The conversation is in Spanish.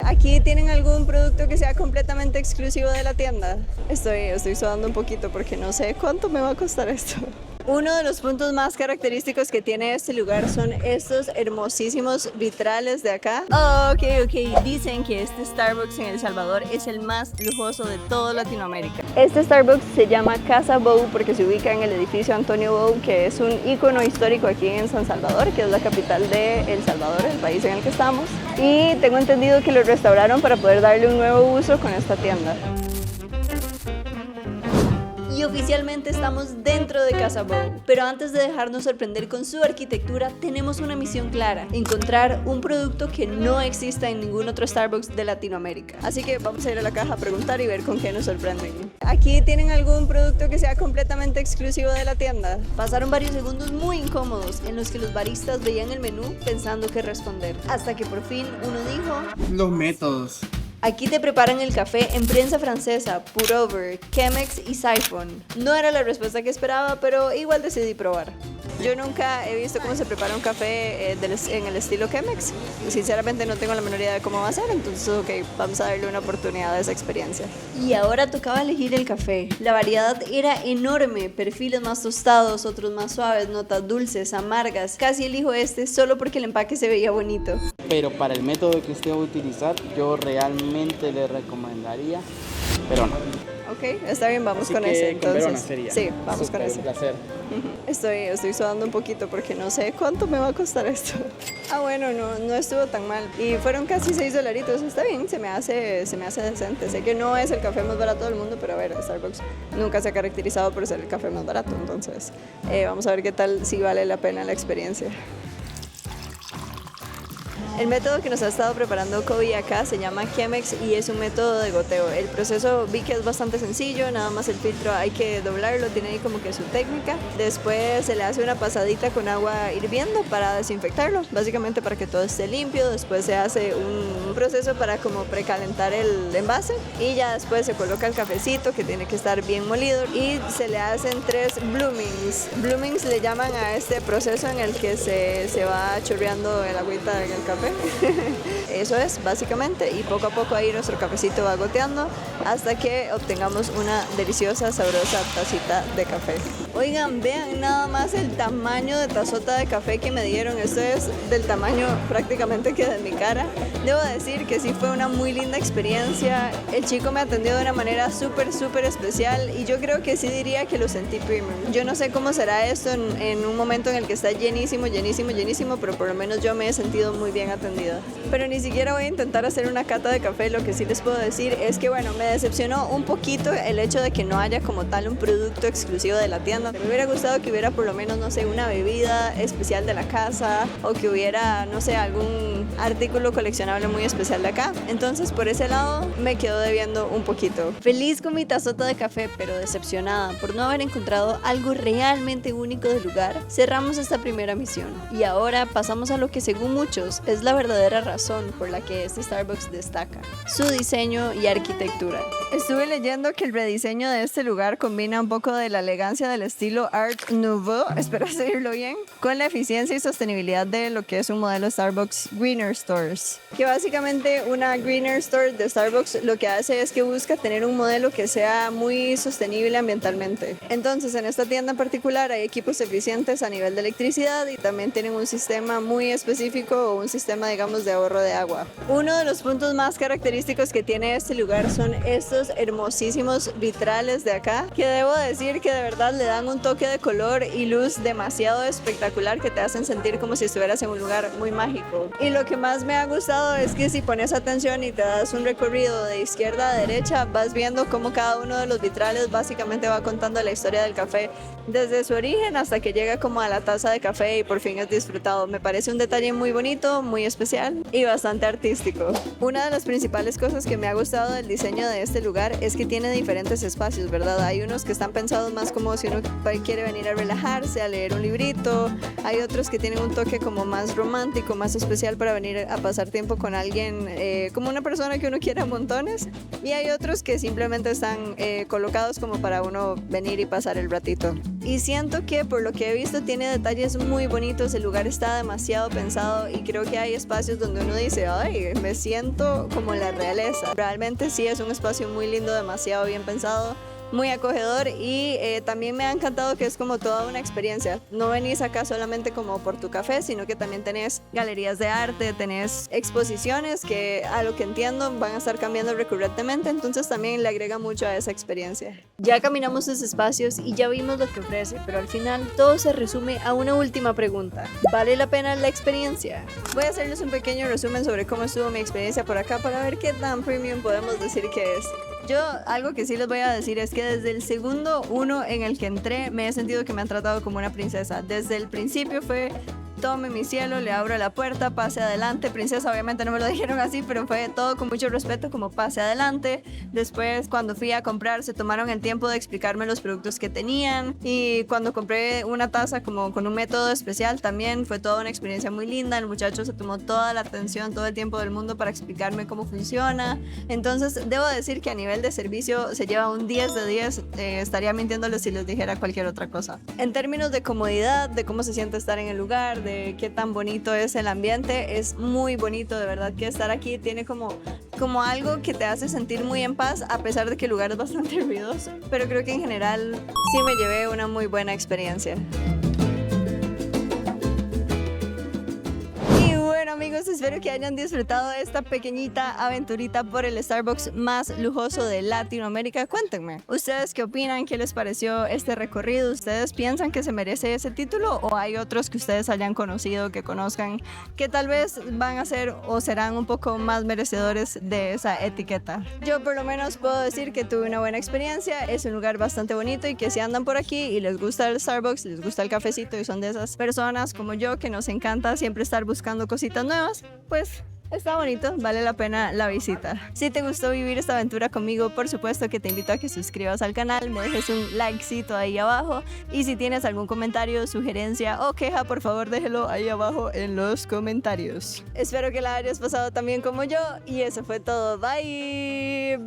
¿Aquí tienen algún producto que sea completamente exclusivo de la tienda? Estoy sudando un poquito porque no sé cuánto me va a costar esto. Uno de los puntos más característicos que tiene este lugar son estos hermosísimos vitrales de acá. Oh, ok. Dicen que este Starbucks en El Salvador es el más lujoso de toda Latinoamérica. Este Starbucks se llama Casa Bou porque se ubica en el edificio Antonio Bou, que es un ícono histórico aquí en San Salvador, que es la capital de El Salvador, el país en el que estamos. Y tengo entendido que lo restauraron para poder darle un nuevo uso con esta tienda. Y oficialmente estamos dentro de Casa Bou. Pero antes de dejarnos sorprender con su arquitectura, tenemos una misión clara: encontrar un producto que no exista en ningún otro Starbucks de Latinoamérica. Así que vamos a ir a la caja a preguntar y ver con qué nos sorprenden. ¿Aquí tienen algún producto que sea completamente exclusivo de la tienda? Pasaron varios segundos muy incómodos en los que los baristas veían el menú pensando qué responder, hasta que por fin uno dijo: Los métodos. aquí te preparan el café en prensa francesa, pour over, Chemex y Siphon. No era la respuesta que esperaba, pero igual decidí probar. Yo nunca he visto cómo se prepara un café en el estilo Chemex. Sinceramente no tengo la menor idea de cómo va a ser, entonces ok, vamos a darle una oportunidad a esa experiencia. Y ahora tocaba elegir el café. La variedad era enorme, perfiles más tostados, otros más suaves, notas dulces, amargas. Casi elijo este solo porque el empaque se veía bonito. Pero para el método que usted va a utilizar, yo realmente le recomendaría Verona. Ok, está bien, vamos Así con que ese con entonces. Verona sería. Sí, vamos Súper, con ese. Un placer. Estoy sudando un poquito porque no sé cuánto me va a costar esto. Ah, bueno, no estuvo tan mal. Y fueron casi $6. Está bien, se me hace decente. Sé que no es el café más barato del mundo, pero a ver, Starbucks nunca se ha caracterizado por ser el café más barato. Entonces, vamos a ver qué tal, si vale la pena la experiencia. El método que nos ha estado preparando Kobe acá se llama Chemex y es un método de goteo. El proceso vi que es bastante sencillo, nada más el filtro hay que doblarlo, tiene ahí como que su técnica. Después se le hace una pasadita con agua hirviendo para desinfectarlo, básicamente para que todo esté limpio. Después se hace un proceso para como precalentar el envase y ya después se coloca el cafecito que tiene que estar bien molido y se le hacen 3 bloomings. Bloomings le llaman a este proceso en el que se va chorreando el agüita en el café. Eso es básicamente, y poco a poco ahí nuestro cafecito va goteando hasta que obtengamos una deliciosa, sabrosa tacita de café. Oigan, vean nada más el tamaño de tazota de café que me dieron. Esto es del tamaño prácticamente que de mi cara. Debo decir que sí fue una muy linda experiencia. El chico me atendió de una manera súper especial y yo creo que sí diría que lo sentí premium. Yo no sé cómo será esto en un momento en el que está llenísimo, pero por lo menos yo me he sentido muy bien atendida. Pero ni siquiera voy a intentar hacer una cata de café. Lo que sí les puedo decir es que bueno, me decepcionó un poquito el hecho de que no haya como tal un producto exclusivo de la tienda. Me hubiera gustado que hubiera por lo menos, no sé, una bebida especial de la casa o que hubiera, no sé, algún artículo coleccionable muy especial de acá. Entonces por ese lado me quedo debiendo un poquito. Feliz con mi tazota de café, pero decepcionada por no haber encontrado algo realmente único del lugar. Cerramos esta primera misión y ahora pasamos a lo que según muchos es la verdadera razón por la que este Starbucks destaca: su diseño y arquitectura. Estuve leyendo que el rediseño de este lugar combina un poco de la elegancia del estilo Art Nouveau, espero decirlo bien, con la eficiencia y sostenibilidad de lo que es un modelo Starbucks Greener Stores. Que básicamente una Greener Store de Starbucks lo que hace es que busca tener un modelo que sea muy sostenible ambientalmente. Entonces en esta tienda en particular hay equipos eficientes a nivel de electricidad y también tienen un sistema muy específico o un sistema, digamos, de ahorro de agua. Uno de los puntos más característicos que tiene este lugar son estos hermosísimos vitrales de acá, que debo decir que de verdad le dan un toque de color y luz demasiado espectacular que te hacen sentir como si estuvieras en un lugar muy mágico. Y lo que más me ha gustado es que si pones atención y te das un recorrido de izquierda a derecha, vas viendo cómo cada uno de los vitrales básicamente va contando la historia del café desde su origen hasta que llega como a la taza de café y por fin es disfrutado. Me parece un detalle muy bonito, muy especial y bastante artístico. Una de las principales cosas que me ha gustado del diseño de este lugar es que tiene diferentes espacios, ¿verdad? Hay unos que están pensados más como si uno quiere venir a relajarse, a leer un librito. Hay otros que tienen un toque como más romántico, más especial para venir a pasar tiempo con alguien, como una persona que uno quiere a montones. Y hay otros que simplemente están colocados como para uno venir y pasar el ratito. Y siento que por lo que he visto tiene detalles muy bonitos, el lugar está demasiado pensado y creo que hay hay espacios donde uno dice, ay, me siento como en la realeza. Realmente sí es un espacio muy lindo, demasiado bien pensado, muy acogedor y también me ha encantado que es como toda una experiencia. No venís acá solamente como por tu café, sino que también tenés galerías de arte, tenés exposiciones que a lo que entiendo van a estar cambiando recurrentemente, entonces también le agrega mucho a esa experiencia. Ya caminamos esos espacios y ya vimos lo que ofrece, pero al final todo se resume a una última pregunta. ¿Vale la pena la experiencia? Voy a hacerles un pequeño resumen sobre cómo estuvo mi experiencia por acá para ver qué tan premium podemos decir que es. Yo algo que sí les voy a decir es que desde el segundo uno en el que entré me he sentido que me han tratado como una princesa. Desde el principio fue: tome mi cielo, le abro la puerta, pase adelante. Princesa obviamente no me lo dijeron así, pero fue todo con mucho respeto, como pase adelante. Después cuando fui a comprar se tomaron el tiempo de explicarme los productos que tenían, y cuando compré una taza como con un método especial también fue toda una experiencia muy linda. El muchacho se tomó toda la atención, todo el tiempo del mundo para explicarme cómo funciona. Entonces debo decir que a nivel de servicio se lleva un 10 de 10. Estaría mintiéndoles si les dijera cualquier otra cosa. En términos de comodidad, de cómo se siente estar en el lugar, de qué tan bonito es el ambiente, es muy bonito, de verdad que estar aquí tiene como algo que te hace sentir muy en paz, a pesar de que el lugar es bastante ruidoso, pero creo que en general sí me llevé una muy buena experiencia. Bueno amigos, espero que hayan disfrutado de esta pequeñita aventurita por el Starbucks más lujoso de Latinoamérica. Cuéntenme, ¿ustedes qué opinan? ¿Qué les pareció este recorrido? ¿Ustedes piensan que se merece ese título o hay otros que ustedes hayan conocido, que conozcan, que tal vez van a ser o serán un poco más merecedores de esa etiqueta? Yo por lo menos puedo decir que tuve una buena experiencia, es un lugar bastante bonito y que si andan por aquí y les gusta el Starbucks, les gusta el cafecito y son de esas personas como yo que nos encanta siempre estar buscando cositas nuevas, pues está bonito, vale la pena la visita. Si te gustó vivir esta aventura conmigo, por supuesto que te invito a que suscribas al canal, me dejes un likecito ahí abajo, y si tienes algún comentario, sugerencia o queja, por favor déjelo ahí abajo en los comentarios. Espero que la hayas pasado también como yo, y eso fue todo, bye.